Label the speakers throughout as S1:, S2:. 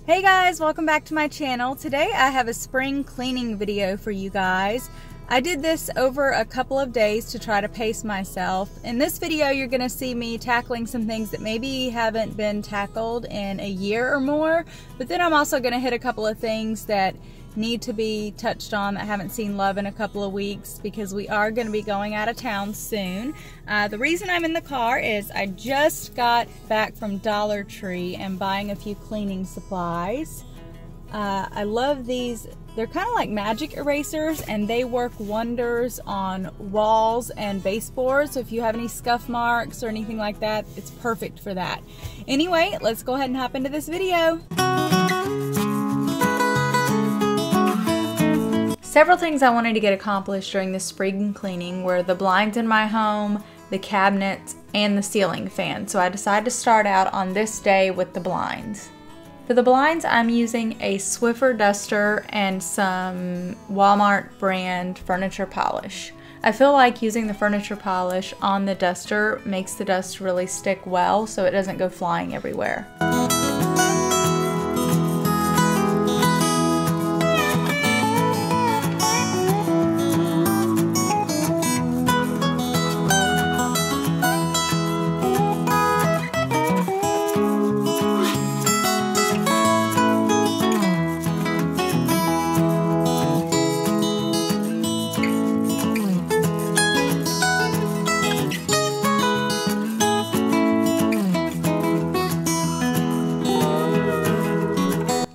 S1: Hey guys, welcome back to my channel. Today I have a spring cleaning video for you guys. I did this over a couple of days to try to pace myself. In this video you're going to see me tackling some things that maybe haven't been tackled in a year or more, but then I'm also going to hit a couple of things that need to be touched on that haven't seen love in a couple of weeks because we are going to be going out of town soon. The reason I'm in the car is I just got back from Dollar Tree and buying a few cleaning supplies. I love these. They're kind of like magic erasers and they work wonders on walls and baseboards. So if you have any scuff marks or anything like that, it's perfect for that. Anyway, let's go ahead and hop into this video. Several things I wanted to get accomplished during the spring cleaning were the blinds in my home, the cabinets, and the ceiling fan. So I decided to start out on this day with the blinds. For the blinds, I'm using a Swiffer duster and some Walmart brand furniture polish. I feel like using the furniture polish on the duster makes the dust really stick well so it doesn't go flying everywhere.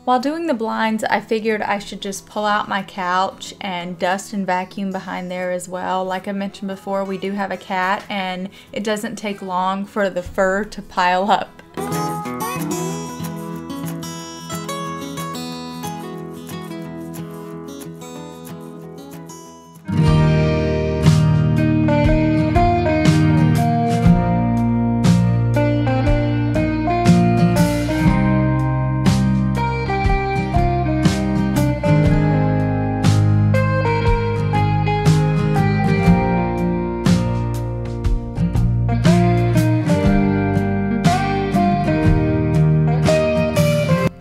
S1: While doing the blinds, I figured I should just pull out my couch and dust and vacuum behind there as well. Like I mentioned before, we do have a cat and it doesn't take long for the fur to pile up.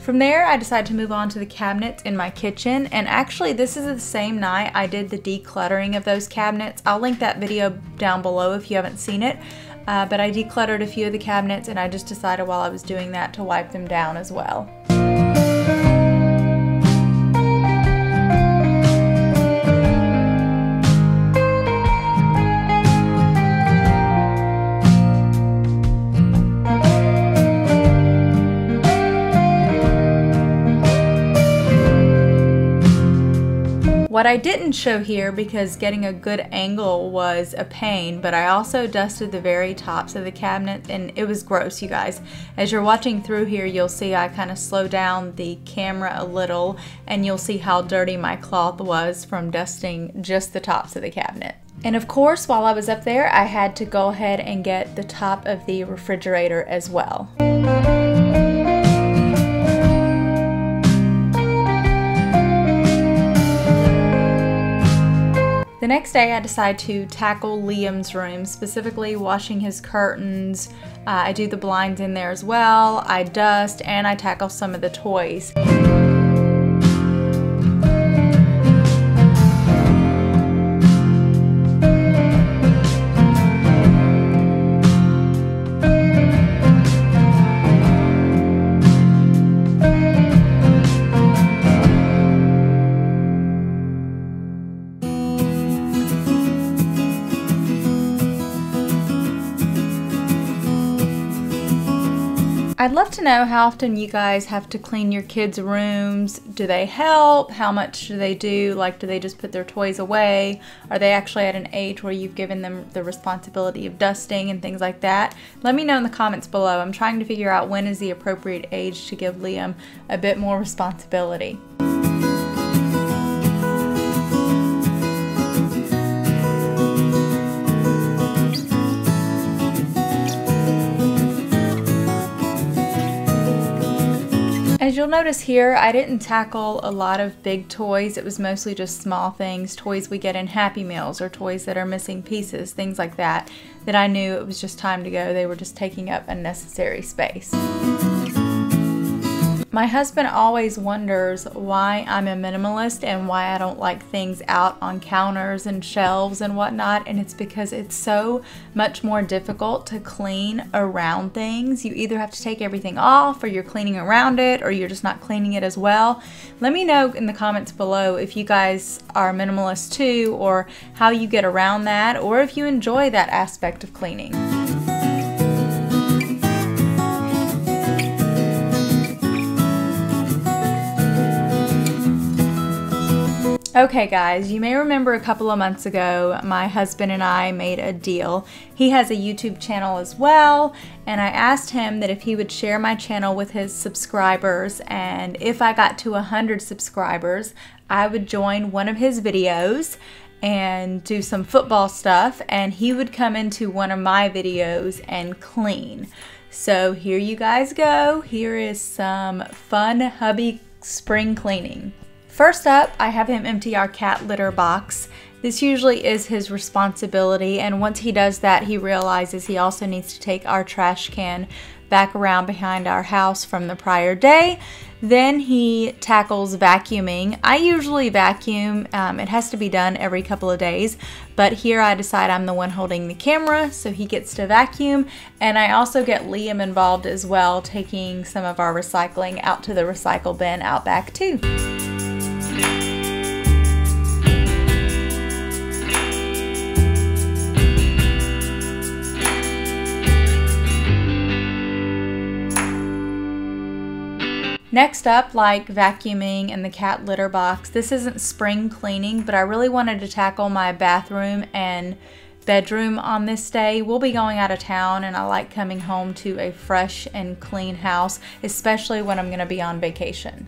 S1: From there, I decided to move on to the cabinets in my kitchen, and actually this is the same night I did the decluttering of those cabinets. I'll link that video down below if you haven't seen it, but I decluttered a few of the cabinets and I just decided while I was doing that to wipe them down as well. What I didn't show here, because getting a good angle was a pain, but I also dusted the very tops of the cabinet and it was gross, you guys. As you're watching through here, you'll see I kind of slow down the camera a little and you'll see how dirty my cloth was from dusting just the tops of the cabinet. And of course, while I was up there, I had to go ahead and get the top of the refrigerator as well. The next day I decided to tackle Liam's room, specifically washing his curtains. I do the blinds in there as well, I dust, and I tackle some of the toys. I'd love to know how often you guys have to clean your kids' rooms. Do they help? How much do they do? Like, do they just put their toys away? Are they actually at an age where you've given them the responsibility of dusting and things like that? Let me know in the comments below. I'm trying to figure out when is the appropriate age to give Liam a bit more responsibility. As you'll notice here, I didn't tackle a lot of big toys. It was mostly just small things, toys we get in Happy Meals or toys that are missing pieces, things like that, that I knew it was just time to go. They were just taking up unnecessary space. My husband always wonders why I'm a minimalist and why I don't like things out on counters and shelves and whatnot, and it's because it's so much more difficult to clean around things. You either have to take everything off, or you're cleaning around it, or you're just not cleaning it as well. Let me know in the comments below if you guys are minimalist too, or how you get around that, or if you enjoy that aspect of cleaning. Okay guys, you may remember a couple of months ago, my husband and I made a deal. He has a YouTube channel as well, and I asked him that if he would share my channel with his subscribers, and if I got to 100 subscribers, I would join one of his videos and do some football stuff, and he would come into one of my videos and clean. So here you guys go. Here is some fun hubby spring cleaning. First up, I have him empty our cat litter box. This usually is his responsibility, and once he does that, he realizes he also needs to take our trash can back around behind our house from the prior day. Then he tackles vacuuming. I usually vacuum. It has to be done every couple of days, but here I decide I'm the one holding the camera, so he gets to vacuum, and I also get Liam involved as well, taking some of our recycling out to the recycle bin out back too. Next up, like vacuuming and the cat litter box, this isn't spring cleaning, but I really wanted to tackle my bathroom and bedroom on this day. We'll be going out of town, and I like coming home to a fresh and clean house, especially when I'm going to be on vacation.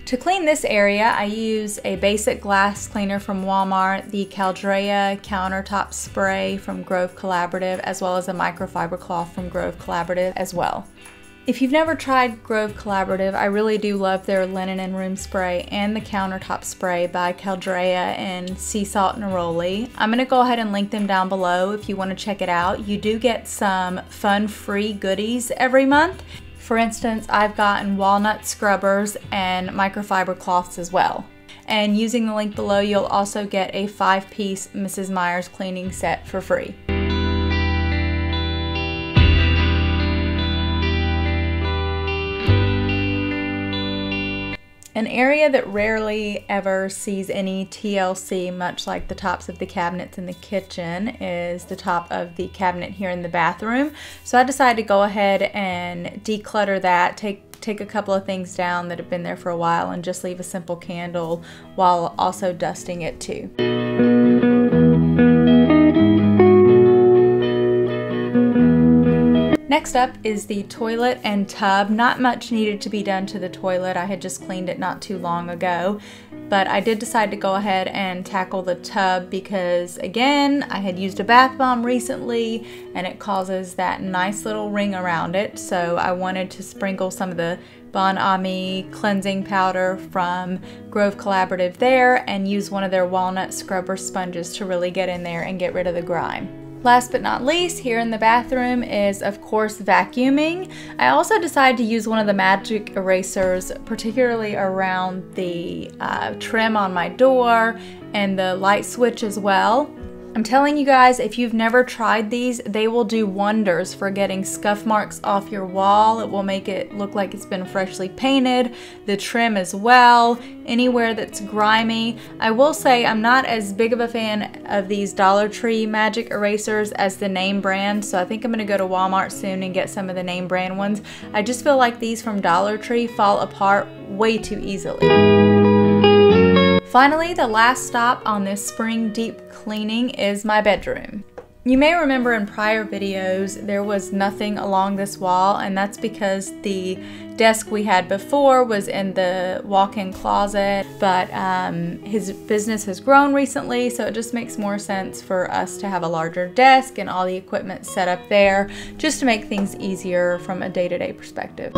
S1: To clean this area, I use a basic glass cleaner from Walmart, the Caldrea countertop spray from Grove Collaborative, as well as a microfiber cloth from Grove Collaborative as well. If you've never tried Grove Collaborative, I really do love their linen and room spray and the countertop spray by Caldrea and Sea Salt Neroli. I'm going to go ahead and link them down below if you want to check it out. You do get some fun free goodies every month. For instance, I've gotten walnut scrubbers and microfiber cloths as well. And using the link below, you'll also get a 5-piece Mrs. Meyer's cleaning set for free. An area that rarely ever sees any TLC, much like the tops of the cabinets in the kitchen, is the top of the cabinet here in the bathroom. So I decided to go ahead and declutter that, take a couple of things down that have been there for a while, and just leave a simple candle while also dusting it too. Next up is the toilet and tub. Not much needed to be done to the toilet. I had just cleaned it not too long ago, but I did decide to go ahead and tackle the tub because, again, I had used a bath bomb recently and it causes that nice little ring around it, so I wanted to sprinkle some of the Bon Ami cleansing powder from Grove Collaborative there and use one of their walnut scrubber sponges to really get in there and get rid of the grime. Last but not least, here in the bathroom is, of course, vacuuming. I also decided to use one of the magic erasers, particularly around the trim on my door and the light switch as well. I'm telling you guys, if you've never tried these, they will do wonders for getting scuff marks off your wall. It will make it look like it's been freshly painted. The trim as well, anywhere that's grimy. I will say I'm not as big of a fan of these Dollar Tree magic erasers as the name brand, so I think I'm going to go to Walmart soon and get some of the name brand ones. I just feel like these from Dollar Tree fall apart way too easily. Finally, the last stop on this spring deep cleaning is my bedroom. You may remember in prior videos there was nothing along this wall, and that's because the desk we had before was in the walk-in closet, but his business has grown recently, so it just makes more sense for us to have a larger desk and all the equipment set up there just to make things easier from a day-to-day perspective.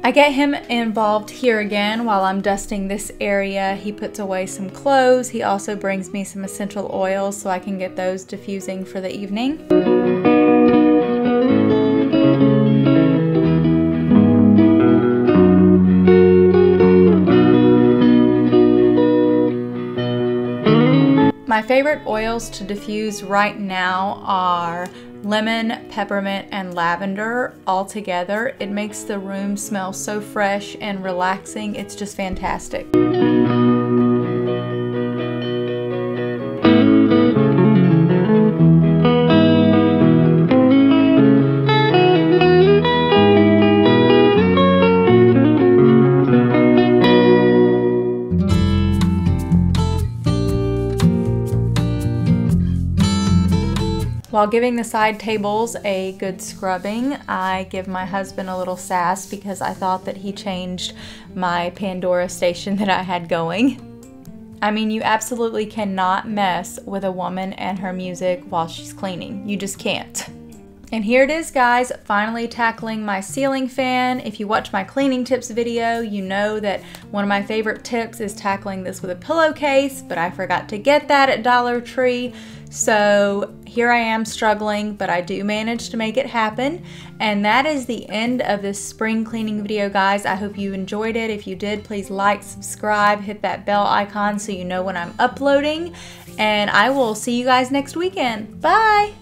S1: I I get him involved here again while I'm dusting this area. He puts away some clothes. He also brings me some essential oils so I can get those diffusing for the evening. My favorite oils to diffuse right now are lemon, peppermint, and lavender all together. It makes the room smell so fresh and relaxing. It's just fantastic. While giving the side tables a good scrubbing, I give my husband a little sass because I thought that he changed my Pandora station that I had going. I mean, you absolutely cannot mess with a woman and her music while she's cleaning. You just can't. And here it is, guys, finally tackling my ceiling fan. If you watch my cleaning tips video, you know that one of my favorite tips is tackling this with a pillowcase, but I forgot to get that at Dollar Tree. So here I am struggling, but I do manage to make it happen. And that is the end of this spring cleaning video, guys. I hope you enjoyed it. If you did, please like, subscribe, hit that bell icon so you know when I'm uploading. And I will see you guys next weekend. Bye!